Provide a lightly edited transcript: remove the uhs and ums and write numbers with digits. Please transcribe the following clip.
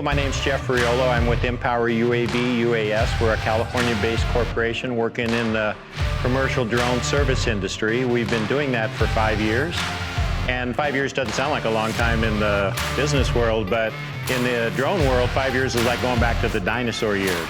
my name's Jeff Riolo. I'm with EmpowerUAV UAS. We're a California-based corporation working in the commercial drone service industry. We've been doing that for 5 years. And 5 years doesn't sound like a long time in the business world, but in the drone world, 5 years is like going back to the dinosaur years.